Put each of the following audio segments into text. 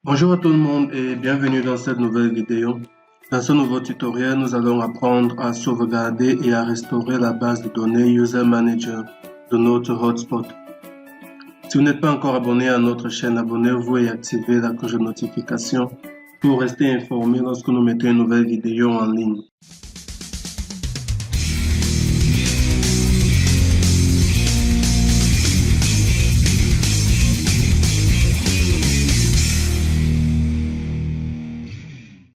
Bonjour à tout le monde et bienvenue dans cette nouvelle vidéo. Dans ce nouveau tutoriel, nous allons apprendre à sauvegarder et à restaurer la base de données User Manager de notre hotspot. Si vous n'êtes pas encore abonné à notre chaîne, abonnez-vous et activez la cloche de notification pour rester informé lorsque nous mettons une nouvelle vidéo en ligne.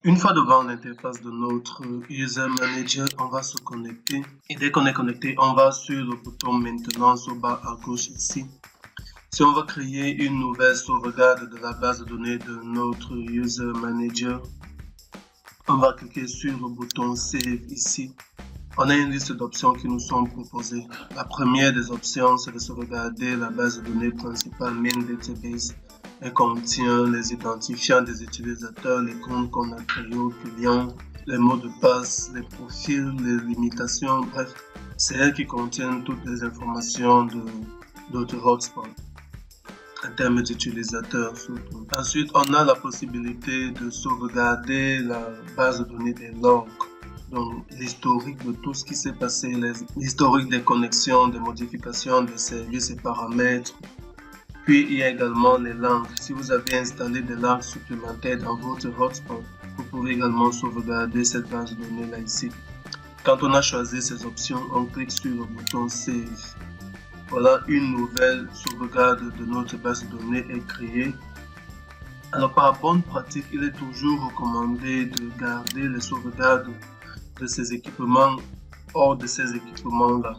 Une fois devant l'interface de notre User Manager, on va se connecter. Et dès qu'on est connecté, on va sur le bouton Maintenance au bas à gauche ici. Si on va créer une nouvelle sauvegarde de la base de données de notre User Manager, on va cliquer sur le bouton Save ici. On a une liste d'options qui nous sont proposées. La première des options, c'est de sauvegarder la base de données principale Main Database. Elle contient les identifiants des utilisateurs, les comptes qu'on a créés aux clients, les mots de passe, les profils, les limitations, bref, c'est elle qui contient toutes les informations de notre hotspot en termes d'utilisateurs surtout. Ensuite, on a la possibilité de sauvegarder la base de données des logs. Donc, l'historique de tout ce qui s'est passé, l'historique des connexions, des modifications des services et paramètres. Puis, il y a également les langues. Si vous avez installé des langues supplémentaires dans votre hotspot, vous pouvez également sauvegarder cette base de données là ici. Quand on a choisi ces options, on clique sur le bouton Save. Voilà, une nouvelle sauvegarde de notre base de données est créée. Alors, par bonne pratique, il est toujours recommandé de garder les sauvegardes de ces équipements hors de ces équipements-là,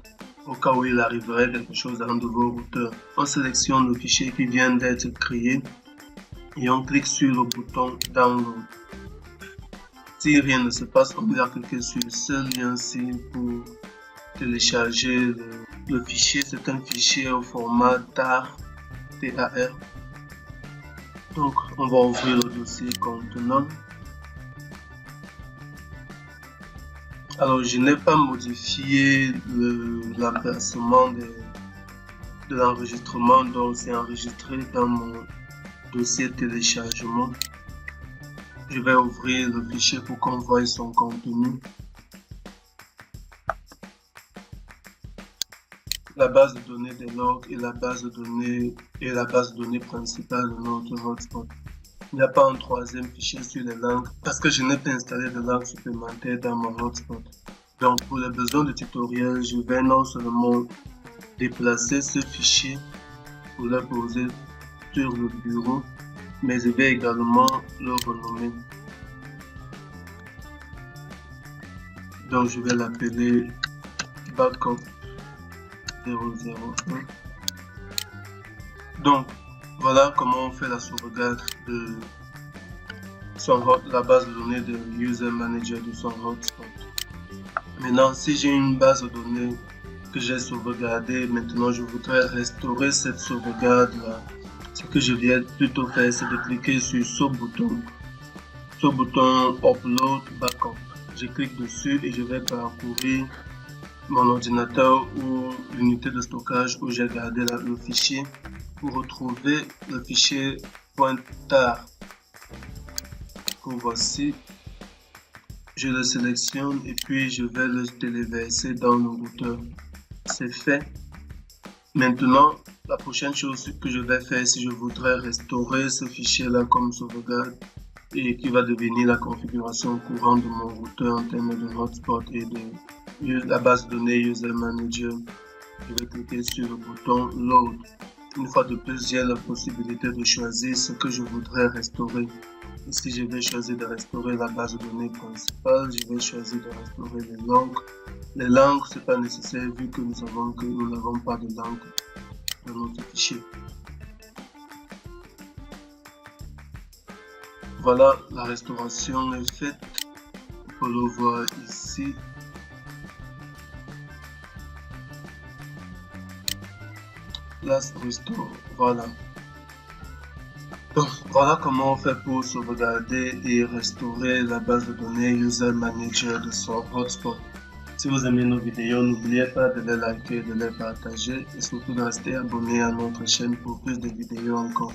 au cas où il arriverait quelque chose dans un de vos routeurs. On sélectionne le fichier qui vient d'être créé et on clique sur le bouton Download. Si rien ne se passe, on va cliquer sur ce lien-ci pour télécharger le fichier. C'est un fichier au format TAR. Donc, on va ouvrir le dossier contenant. Alors, je n'ai pas modifié l'emplacement de l'enregistrement, donc c'est enregistré dans mon dossier téléchargement. Je vais ouvrir le fichier pour qu'on voie son contenu. La base de données des logs et la base de données principale de notre hotspot. Il n'y a pas un troisième fichier sur les langues parce que je n'ai pas installé de langue supplémentaire dans mon hotspot. Donc pour les besoins du tutoriel, je vais non seulement déplacer ce fichier pour le poser sur le bureau, mais je vais également le renommer. Donc je vais l'appeler backup 001. Donc voilà comment on fait la sauvegarde de la base de données de User Manager de son hotspot. Maintenant, si j'ai une base de données que j'ai sauvegardée, maintenant je voudrais restaurer cette sauvegarde là. Ce que je viens plutôt faire, c'est de cliquer sur ce bouton Upload Backup. Je clique dessus et je vais parcourir mon ordinateur ou l'unité de stockage où j'ai gardé le fichier pour retrouver le fichier .tar que voici. Je le sélectionne et puis je vais le téléverser dans le routeur. C'est fait. Maintenant, la prochaine chose que je vais faire, si je voudrais restaurer ce fichier là comme sauvegarde et qui va devenir la configuration courante de mon routeur en termes de hotspot et de la base de données User Manager, je vais cliquer sur le bouton Load. Une fois de plus, j'ai la possibilité de choisir ce que je voudrais restaurer. Ici, je vais choisir de restaurer la base de données principale. Je vais choisir de restaurer les langues. Les langues, ce n'est pas nécessaire vu que nous n'avons pas de langue dans notre fichier. Voilà, la restauration est faite. On peut le voir ici. Last Restore, voilà. Donc, voilà comment on fait pour sauvegarder et restaurer la base de données User Manager de son hotspot. Si vous aimez nos vidéos, n'oubliez pas de les liker, de les partager et surtout de rester abonné à notre chaîne pour plus de vidéos encore.